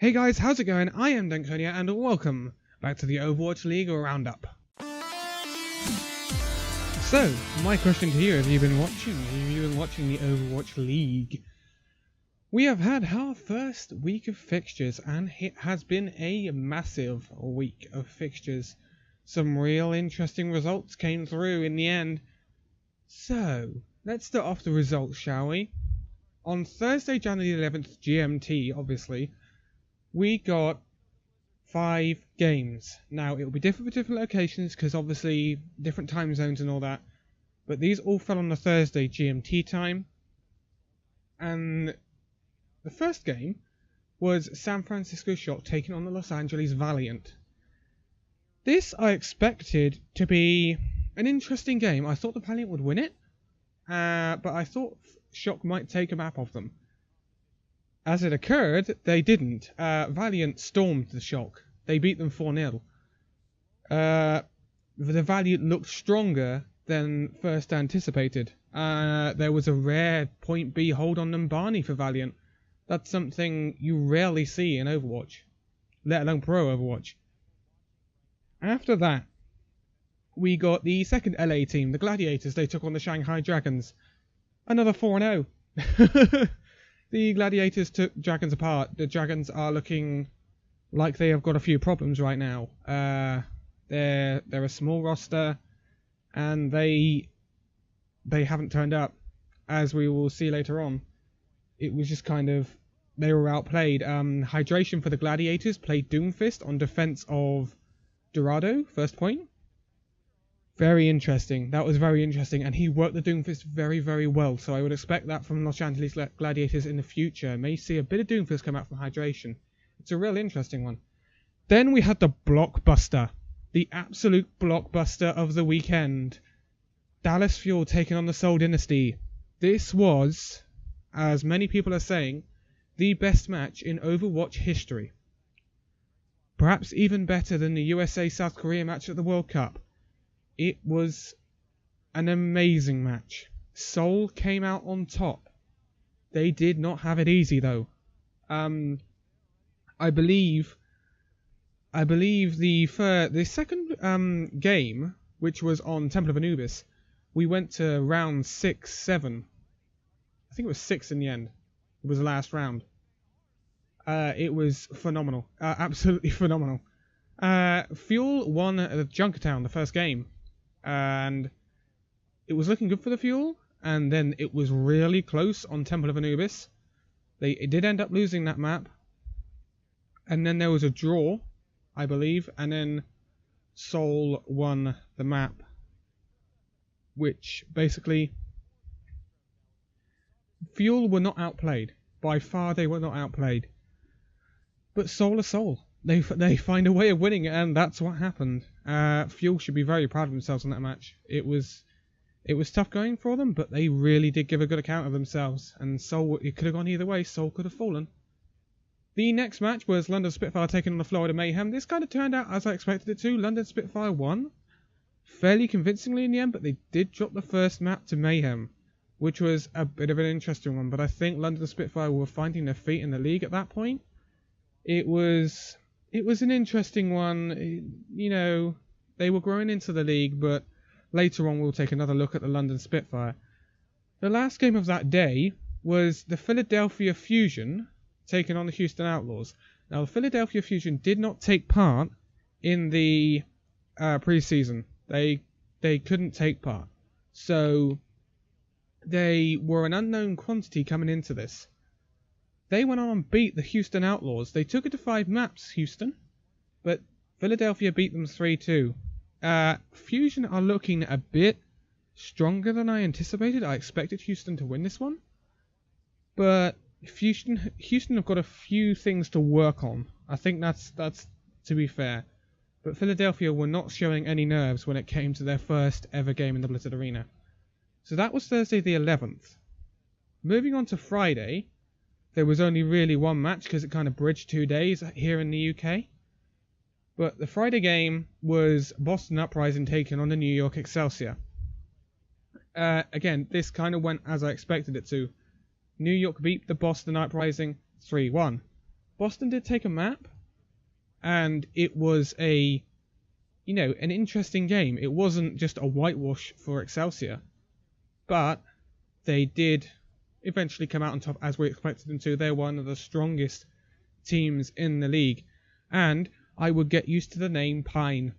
Hey guys, how's it going? I am Danconia and welcome back to the Overwatch League Roundup. So, my question to you, have you been watching the Overwatch League? We have had our first week of fixtures and it has been a massive week of fixtures. Some real interesting results came through in the end. So, let's start off the results, shall we? On Thursday, January 11th, GMT, obviously, we got 5 games. Now, it will be different for different locations because obviously different time zones and all that. But these all fell on the Thursday GMT time. And the first game was San Francisco Shock taking on the Los Angeles Valiant. This I expected to be an interesting game. I thought the Valiant would win it. But I thought Shock might take a map of them. As it occurred, they didn't. Valiant stormed the Shock. They beat them 4-0. The Valiant looked stronger than first anticipated. There was a rare point B hold on Numbani for Valiant. That's something you rarely see in Overwatch, let alone Pro Overwatch. After that, we got the second LA team, the Gladiators. They took on the Shanghai Dragons. Another 4-0. The Gladiators took Dragons apart. The Dragons are looking like they have got a few problems right now. They're a small roster, and they haven't turned up, as we will see later on. It was just kind of, they were outplayed. Hydration for the Gladiators played Doomfist on defense of Dorado, first point. Very interesting. That was very interesting, and he worked the Doomfist very, very well. So I would expect that from Los Angeles Gladiators in the future. May see a bit of Doomfist come out from Hydration. It's a real interesting one. Then we had the blockbuster, the absolute blockbuster of the weekend. Dallas Fuel taking on the Seoul Dynasty. This was, as many people are saying, the best match in Overwatch history. Perhaps even better than the USA-South Korea match at the World Cup. It was an amazing match. Seoul came out on top. They did not have it easy though. I believe the second game, which was on Temple of Anubis, we went to round 6, 7. I think it was 6 in the end. It was the last round. It was phenomenal. Absolutely phenomenal. Fuel won at Junkertown the first game. And it was looking good for the Fuel, and then it was really close on Temple of Anubis. It did end up losing that map, and then there was a draw, I believe, and then Seoul won the map, which basically Fuel were not outplayed. By far they were not outplayed, but Seoul are Seoul. They find a way of winning it, and that's what happened. Fuel should be very proud of themselves in that match. It was tough going for them, but they really did give a good account of themselves. And Seoul, it could have gone either way. Seoul could have fallen. The next match was London Spitfire taking on the Florida Mayhem. This kind of turned out as I expected it to. London Spitfire won fairly convincingly in the end, but they did drop the first map to Mayhem, which was a bit of an interesting one. But I think London Spitfire were finding their feet in the league at that point. It was an interesting one. You know, they were growing into the league, but later on we'll take another look at the London Spitfire. The last game of that day was the Philadelphia Fusion taking on the Houston Outlaws. Now, the Philadelphia Fusion did not take part in the preseason. They couldn't take part. So they were an unknown quantity coming into this. They went on and beat the Houston Outlaws. They took it to 5 maps, Houston, but Philadelphia beat them 3-2. Fusion are looking a bit stronger than I anticipated. I expected Houston to win this one, but Houston have got a few things to work on. I think that's to be fair. But Philadelphia were not showing any nerves when it came to their first ever game in the Blizzard Arena. So that was Thursday the 11th. Moving on to Friday. There was only really one match because it kind of bridged 2 days here in the UK. But the Friday game was Boston Uprising taking on the New York Excelsior. Again, this kind of went as I expected it to. New York beat the Boston Uprising 3-1. Boston did take a map, and it was an interesting game. It wasn't just a whitewash for Excelsior, but they did eventually come out on top as we expected them to. They're one of the strongest teams in the league, and I would get used to the name Pine.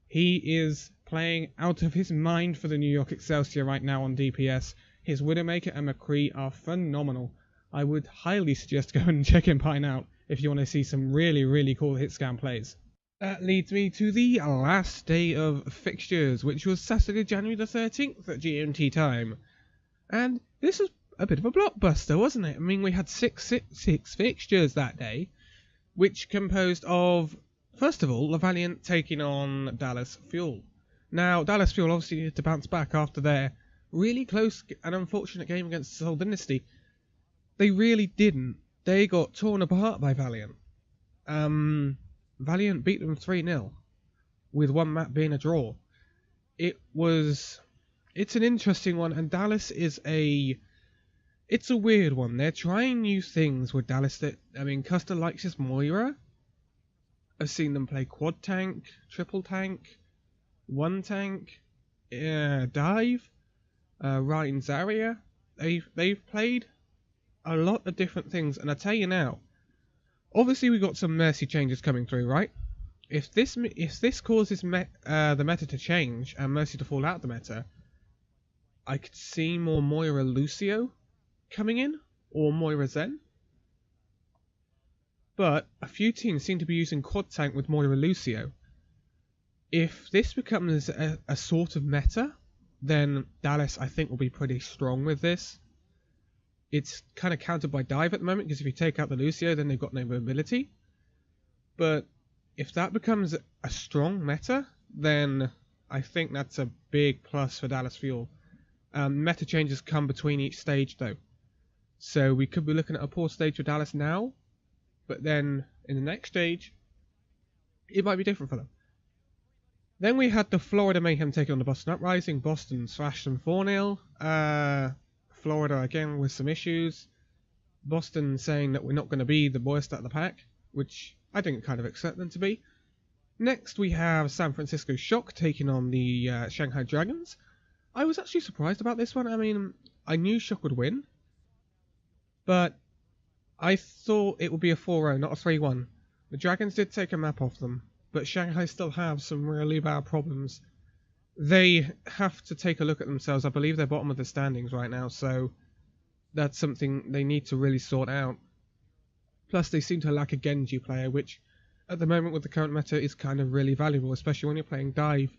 He is playing out of his mind for the New York Excelsior right now on DPS. His Widowmaker and McCree are phenomenal. I would highly suggest going and checking Pine out if you want to see some really, really cool hit scan plays. That leads me to the last day of fixtures, which was Saturday, January the 13th at GMT time. And this was a bit of a blockbuster, wasn't it? I mean, we had six fixtures that day, which composed of, first of all, the Valiant taking on Dallas Fuel. Now, Dallas Fuel obviously needed to bounce back after their really close and unfortunate game against Seoul Dynasty. They really didn't. They got torn apart by Valiant. Valiant beat them 3-0, with one map being a draw. It's an interesting one, and Dallas it's a weird one. They're trying new things with Dallas. Custer likes his Moira. I've seen them play quad tank, triple tank, one tank, dive, Ryan Zarya. They've played a lot of different things, and I tell you now, obviously we got some Mercy changes coming through, right? If this causes the meta to change and Mercy to fall out the meta, I could see more Moira Lucio coming in, or Moira Zen. But a few teams seem to be using quad tank with Moira Lucio. If this becomes a sort of meta, then Dallas, I think, will be pretty strong with this. It's kind of countered by dive at the moment, because if you take out the Lucio, then they've got no mobility. But if that becomes a strong meta, then I think that's a big plus for Dallas Fuel. Meta changes come between each stage, though. So we could be looking at a poor stage for Dallas now, but then in the next stage, it might be different for them. Then we had the Florida Mayhem taking on the Boston Uprising. Boston thrashed them 4-0. Florida again with some issues. Boston saying that we're not going to be the worst out of the pack, which I didn't kind of accept them to be. Next we have San Francisco Shock taking on the Shanghai Dragons. I was actually surprised about this one. I mean, I knew Shock would win, but I thought it would be a 4-0, not a 3-1. The Dragons did take a map off them, but Shanghai still have some really bad problems. They have to take a look at themselves. I believe they're bottom of the standings right now, so that's something they need to really sort out. Plus, they seem to lack a Genji player, which at the moment with the current meta is kind of really valuable, especially when you're playing dive.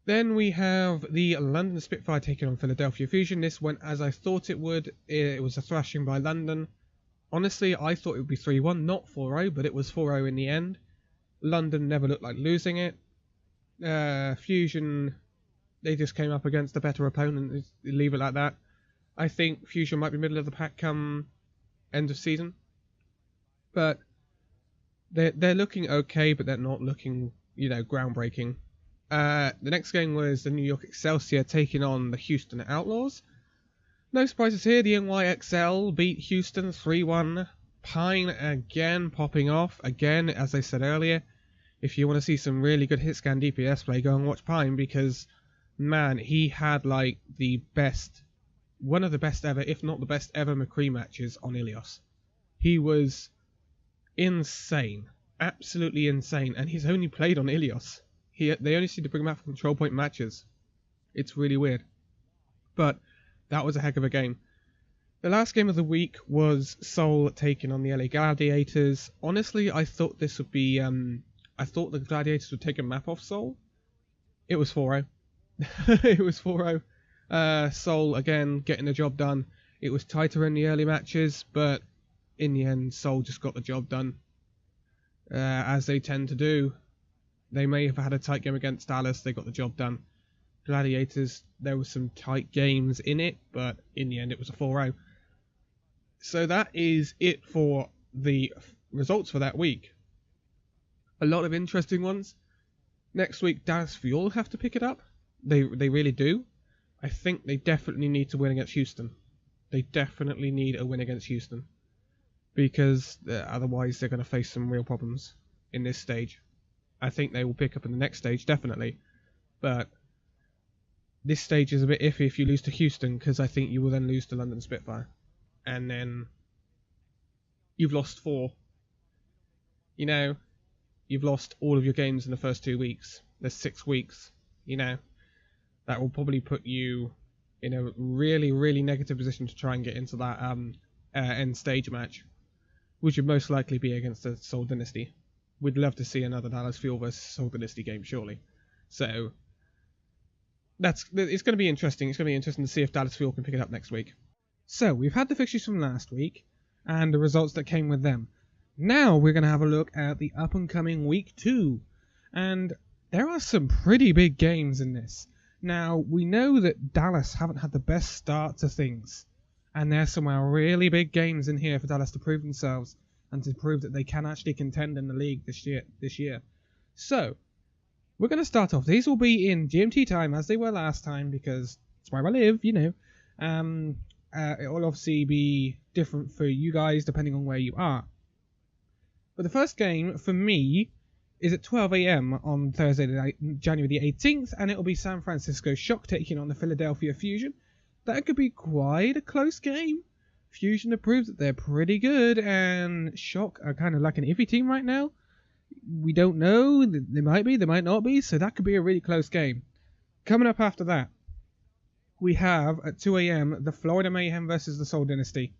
Then we have the London Spitfire taking on Philadelphia Fusion. This went as I thought it would. It was a thrashing by London. Honestly, I thought it would be 3-1, not 4-0, but it was 4-0 in the end. London never looked like losing it. Fusion, they just came up against a better opponent. Leave it like that. I think Fusion might be middle of the pack come end of season. But they're looking okay, but they're not looking, groundbreaking. The next game was the New York Excelsior taking on the Houston Outlaws. No surprises here. The NYXL beat Houston 3-1. Pine again popping off. Again, as I said earlier, if you want to see some really good hit scan DPS play, go and watch Pine, because, man, he had one of the best ever, if not the best ever McCree matches on Ilios. He was insane. Absolutely insane. And he's only played on Ilios. They only seem to bring him out for control point matches. It's really weird. But that was a heck of a game. The last game of the week was Seoul taking on the LA Gladiators. Honestly, I thought this would be... I thought the Gladiators would take a map off Seoul. It was 4-0. It was 4-0. Seoul, again, getting the job done. It was tighter in the early matches, but in the end, Seoul just got the job done. As they tend to do. They may have had a tight game against Dallas. They got the job done. Gladiators, there were some tight games in it, but in the end, it was a 4-0. So that is it for the results for that week. A lot of interesting ones. Next week, Dallas Fuel have to pick it up. They really do. I think they definitely need to win against Houston. They definitely need a win against Houston. because otherwise they're going to face some real problems in this stage. I think they will pick up in the next stage, definitely. But this stage is a bit iffy if you lose to Houston, because I think you will then lose to London Spitfire. And then you've lost 4. You know, you've lost all of your games in the first 2 weeks. There's 6 weeks. You know, that will probably put you in a really, really negative position to try and get into that end stage match, which would most likely be against the Seoul Dynasty. We'd love to see another Dallas Fuel versus Seoul Dynasty game, surely. So it's going to be interesting. It's going to be interesting to see if Dallas Fuel can pick it up next week. So we've had the fixtures from last week and the results that came with them. Now we're going to have a look at the up and coming week 2, and there are some pretty big games in this. Now we know that Dallas haven't had the best start to things, and there's some really big games in here for Dallas to prove themselves and to prove that they can actually contend in the league this year. So we're going to start off. These will be in GMT time as they were last time, because it's where I live, you know. It will obviously be different for you guys depending on where you are. But the first game for me is at 12 AM on Thursday, January the 18th, and it will be San Francisco Shock taking on the Philadelphia Fusion. That could be quite a close game. Fusion have proved that they're pretty good, and Shock are kind of like an iffy team right now. We don't know. They might be, they might not be, so that could be a really close game. Coming up after that, we have at 2 AM the Florida Mayhem versus the Seoul Dynasty.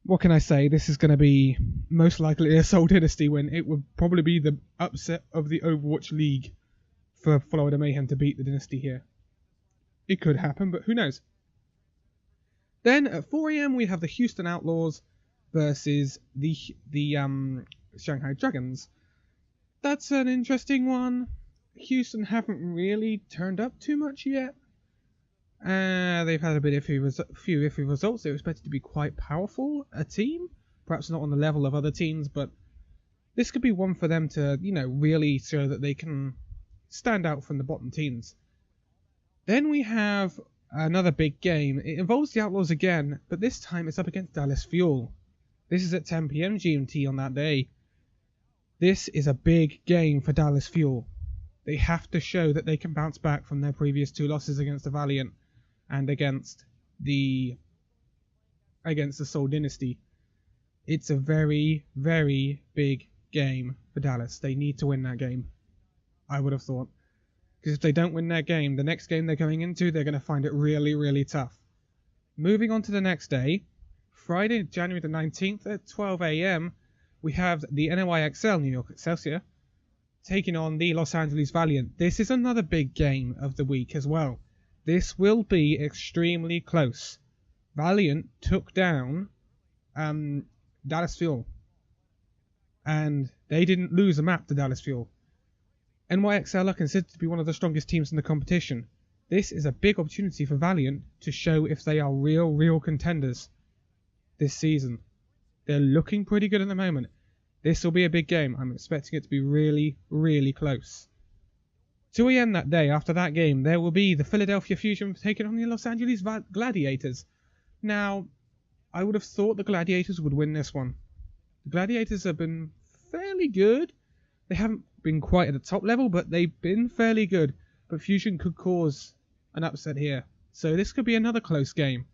What can I say? This is going to be most likely a Seoul Dynasty win. It would probably be the upset of the Overwatch League for Florida Mayhem to beat the Dynasty here. It could happen, but who knows? Then at 4 AM we have the Houston Outlaws versus the Shanghai Dragons. That's an interesting one. Houston haven't really turned up too much yet. They've had a few iffy results. They were expected to be quite powerful, a team. Perhaps not on the level of other teams, but this could be one for them to, you know, really show that they can stand out from the bottom teams. Then we have another big game. It involves the Outlaws again, but this time it's up against Dallas Fuel. This is at 10 PM GMT on that day. This is a big game for Dallas Fuel. They have to show that they can bounce back from their previous 2 losses against the Valiant and against the Seoul Dynasty. It's a very, very big game for Dallas. They need to win that game, I would have thought. Because if they don't win their game, the next game they're going into, they're going to find it really, really tough. Moving on to the next day, Friday, January the 19th at 12 AM, we have the NYXL, New York Excelsior, taking on the Los Angeles Valiant. This is another big game of the week as well. This will be extremely close. Valiant took down Dallas Fuel, and they didn't lose a map to Dallas Fuel. NYXL are considered to be one of the strongest teams in the competition. This is a big opportunity for Valiant to show if they are real contenders this season. They're looking pretty good at the moment. This will be a big game. I'm expecting it to be really, really close. 2 AM that day, after that game, there will be the Philadelphia Fusion taking on the Los Angeles Gladiators. Now, I would have thought the Gladiators would win this one. The Gladiators have been fairly good. They haven't been quite at the top level, but they've been fairly good. But Fusion could cause an upset here. So this could be another close game.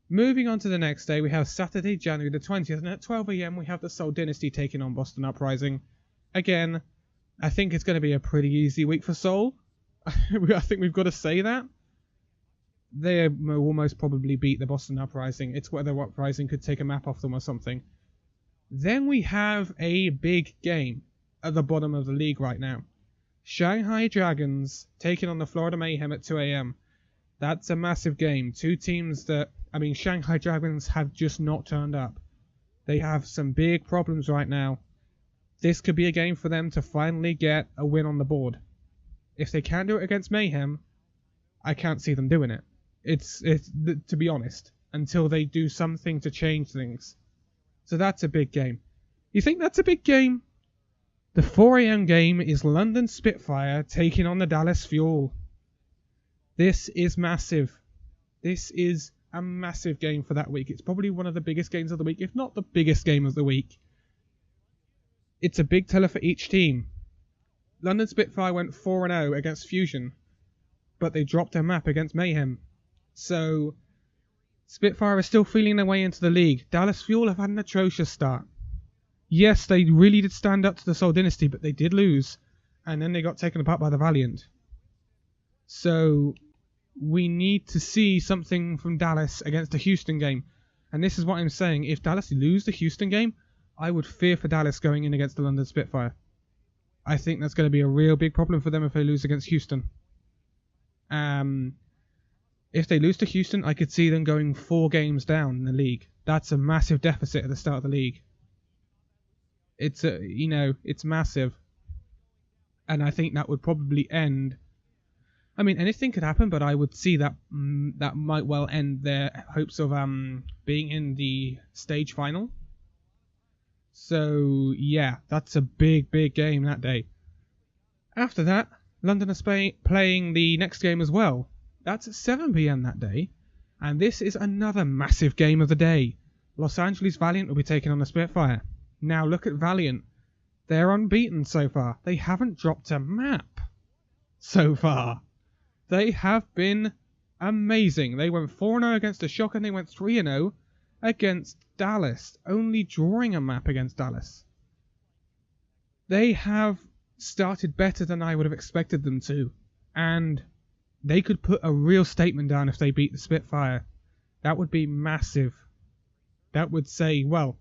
Moving on to the next day, we have Saturday, January the 20th, and at 12 AM we have the Seoul Dynasty taking on Boston Uprising. Again, I think it's going to be a pretty easy week for Seoul. I think we've got to say that. They will most probably beat the Boston Uprising. It's whether Uprising could take a map off them or something. Then we have a big game at the bottom of the league right now. Shanghai Dragons taking on the Florida Mayhem at 2 AM. That's a massive game. 2 teams that, Shanghai Dragons have just not turned up. They have some big problems right now. This could be a game for them to finally get a win on the board. If they can't do it against Mayhem, I can't see them doing it. It's to be honest, until they do something to change things. So that's a big game. You think that's a big game? The 4 AM game is London Spitfire taking on the Dallas Fuel. This is massive. This is a massive game for that week. It's probably one of the biggest games of the week, if not the biggest game of the week. It's a big teller for each team. London Spitfire went 4-0 against Fusion, but they dropped their map against Mayhem. So Spitfire is still feeling their way into the league. Dallas Fuel have had an atrocious start. Yes, they really did stand up to the Seoul Dynasty, but they did lose, and then they got taken apart by the Valiant. So we need to see something from Dallas against the Houston game. And this is what I'm saying. If Dallas lose the Houston game, I would fear for Dallas going in against the London Spitfire. I think that's going to be a real big problem for them if they lose against Houston. If they lose to Houston, I could see them going 4 games down in the league. That's a massive deficit at the start of the league. It's massive. And I think that would probably end. I mean, anything could happen, but I would see that that might well end their hopes of being in the stage final. So, yeah, that's a big, big game that day. After that, London are playing the next game as well. That's at 7 PM that day. And this is another massive game of the day. Los Angeles Valiant will be taking on the Spitfire. Now, look at Valiant. They're unbeaten so far. They haven't dropped a map so far. They have been amazing. They went 4-0 against the Shock and they went 3-0 against Dallas, only drawing a map against Dallas. They have started better than I would have expected them to, and they could put a real statement down if they beat the Spitfire. That would be massive. That would say, well,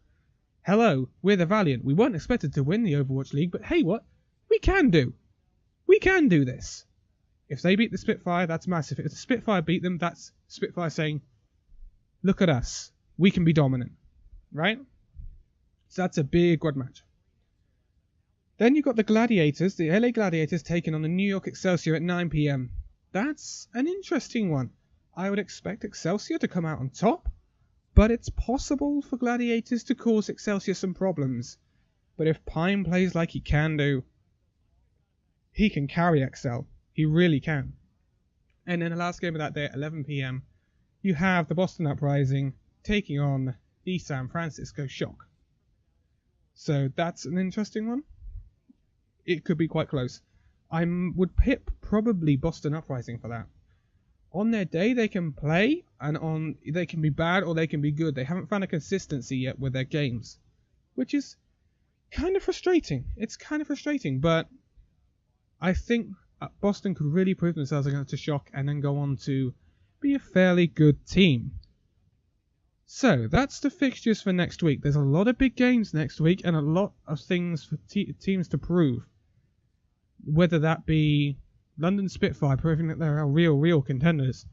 hello, we're the Valiant. We weren't expected to win the Overwatch League, but hey, what? We can do. We can do this. If they beat the Spitfire, that's massive. If the Spitfire beat them, that's Spitfire saying, look at us. We can be dominant. Right? So that's a big quad match. Then you've got the Gladiators, the LA Gladiators, taking on the New York Excelsior at 9 PM. That's an interesting one. I would expect Excelsior to come out on top, but it's possible for Gladiators to cause Excelsior some problems. But if Pine plays like he can do, he can carry Excel. He really can. And then the last game of that day at 11 PM, you have the Boston Uprising taking on the San Francisco Shock. So that's an interesting one. It could be quite close. I would pip probably Boston Uprising for that. On their day they can play, and they can be bad or they can be good. They haven't found a consistency yet with their games, which is kind of frustrating. It's kind of frustrating, but I think Boston could really prove themselves against the Shock and then go on to be a fairly good team. So, that's the fixtures for next week. There's a lot of big games next week and a lot of things for teams to prove. Whether that be London Spitfire proving that they're real contenders.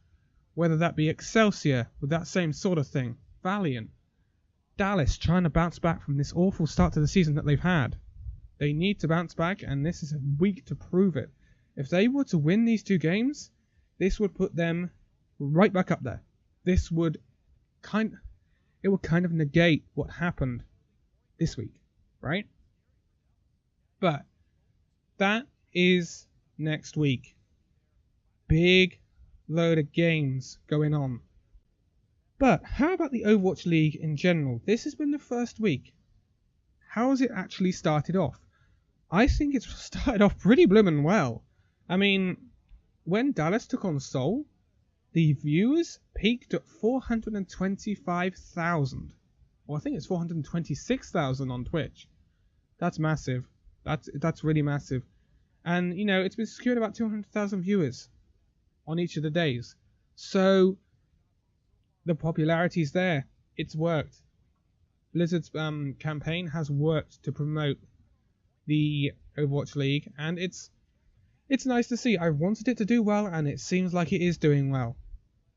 Whether that be Excelsior with that same sort of thing. Valiant. Dallas trying to bounce back from this awful start to the season that they've had. They need to bounce back, and this is a week to prove it. If they were to win these 2 games, this would put them right back up there. This would kind of negate what happened this week, right? But that is next week. Big load of games going on. But how about the Overwatch League in general? This has been the first week. How has it actually started off? I think it's started off pretty bloomin' well. I mean, when Dallas took on Seoul, the viewers peaked at 425,000. Or I think it's 426,000 on Twitch. That's massive. That's really massive. And, it's been secured about 200,000 viewers on each of the days. So, the popularity's there. It's worked. Blizzard's campaign has worked to promote the Overwatch League, and it's nice to see. I wanted it to do well, and it seems like it is doing well.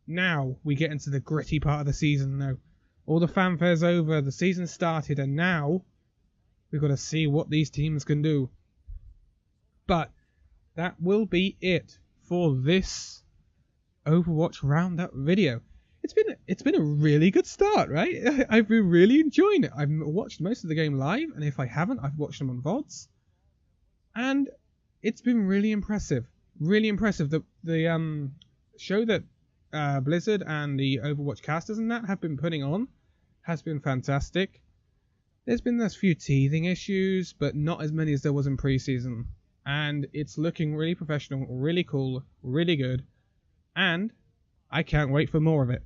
Now we get into the gritty part of the season now. All the fanfare's over, the season started, and now we've got to see what these teams can do. But that will be it for this Overwatch Roundup video. It's been a really good start, right? I've been really enjoying it. I've watched most of the game live, and if I haven't, I've watched them on VODs. And it's been really impressive. Really impressive. The show that Blizzard and the Overwatch casters and that have been putting on has been fantastic. There's been those few teething issues, but not as many as there was in preseason. And it's looking really professional, really cool, really good. And I can't wait for more of it.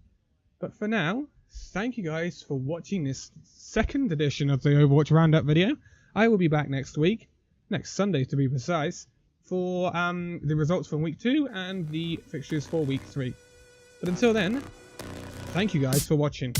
But for now, thank you guys for watching this second edition of the Overwatch Roundup video. I will be back next week, next Sunday to be precise, for the results from week 2 and the fixtures for week 3. But until then, thank you guys for watching.